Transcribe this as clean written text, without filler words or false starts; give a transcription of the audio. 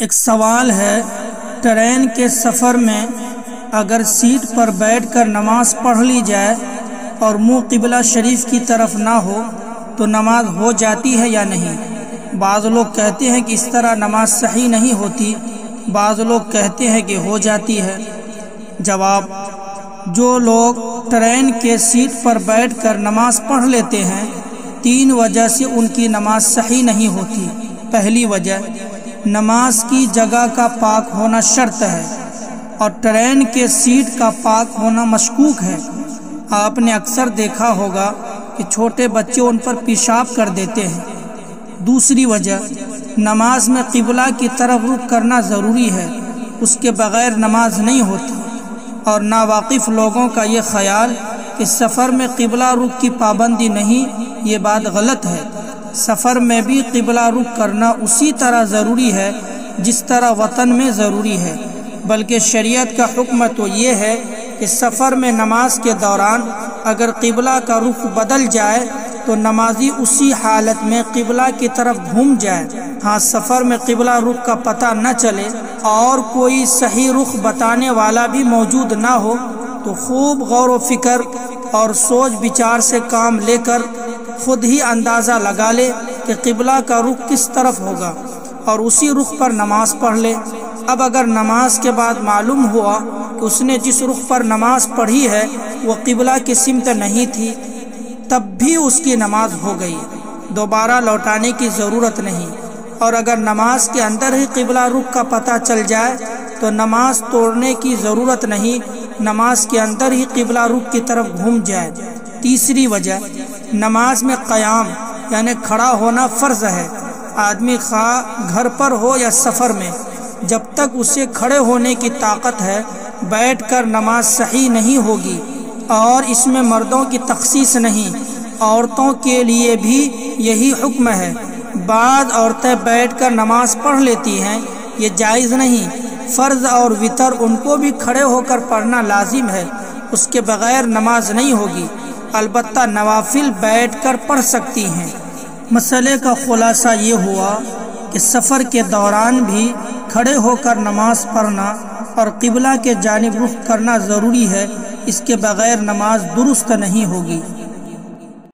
ایک سوال ہے، ٹرین کے سفر میں اگر سیٹ پر بیٹھ کر نماز پڑھ لی جائے اور منہ قبلہ شریف کی طرف نہ ہو تو نماز ہو جاتی ہے یا نہیں؟ بعض لوگ کہتے ہیں کہ اس طرح نماز صحیح نہیں ہوتی، بعض لوگ کہتے ہیں کہ ہو جاتی ہے۔ جواب: جو لوگ ٹرین کے سیٹ پر بیٹھ کر نماز پڑھ لیتے ہیں، 3 وجہ سے ان کی نماز صحیح نہیں ہوتی۔ پہلی وجہ، نماز کی جگہ کا پاک ہونا شرط ہے اور ٹرین کے سیٹ کا پاک ہونا مشکوک ہے۔ آپ نے اکثر دیکھا ہوگا کہ چھوٹے بچے ان پر پیشاب کر دیتے ہیں۔ دوسری وجہ، نماز میں قبلہ کی طرف رخ کرنا ضروری ہے، اس کے بغیر نماز نہیں ہوتی۔ اور ناواقف لوگوں کا یہ خیال کہ سفر میں قبلہ رخ کی پابندی نہیں، یہ بات غلط ہے۔ سفر میں بھی قبلہ رخ کرنا اسی طرح ضروری ہے جس طرح وطن میں ضروری ہے، بلکہ شریعت کا حکم تو یہ ہے کہ سفر میں نماز کے دوران اگر قبلہ کا رخ بدل جائے تو نمازی اسی حالت میں قبلہ کی طرف گھوم جائے۔ ہاں، سفر میں قبلہ رخ کا پتہ نہ چلے اور کوئی صحیح رخ بتانے والا بھی موجود نہ ہو تو خوب غور و فکر اور سوچ بچار سے کام لے کر خود ہی اندازہ لگا لے کہ قبلہ کا رخ کس طرف ہوگا اور اسی رخ پر نماز پڑھ لے۔ اب اگر نماز کے بعد معلوم ہوا کہ اس نے جس رخ پر نماز پڑھی ہے وہ قبلہ کی سمت نہیں تھی، تب بھی اس کی نماز ہو گئی، دوبارہ لوٹانے کی ضرورت نہیں۔ اور اگر نماز کے اندر ہی قبلہ رخ کا پتہ چل جائے تو نماز توڑنے کی ضرورت نہیں، نماز کے اندر ہی قبلہ رخ کی طرف گھوم جائے۔ تیسری وجہ، نماز میں قیام یعنی کھڑا ہونا فرض ہے۔ آدمی خواہ گھر پر ہو یا سفر میں، جب تک اسے کھڑے ہونے کی طاقت ہے، بیٹھ کر نماز صحیح نہیں ہوگی۔ اور اس میں مردوں کی تخصیص نہیں، عورتوں کے لیے بھی یہی حکم ہے۔ بعض عورتیں بیٹھ کر نماز پڑھ لیتی ہیں، یہ جائز نہیں۔ فرض اور وتر ان کو بھی کھڑے ہو کر پڑھنا لازم ہے، اس کے بغیر نماز نہیں ہوگی۔ البتہ نوافل بیٹھ کر پڑھ سکتی ہیں۔ مسئلے کا خلاصہ یہ ہوا کہ سفر کے دوران بھی کھڑے ہو کر نماز پڑھنا اور قبلہ کے جانب رخ کرنا ضروری ہے، اس کے بغیر نماز درست نہیں ہوگی۔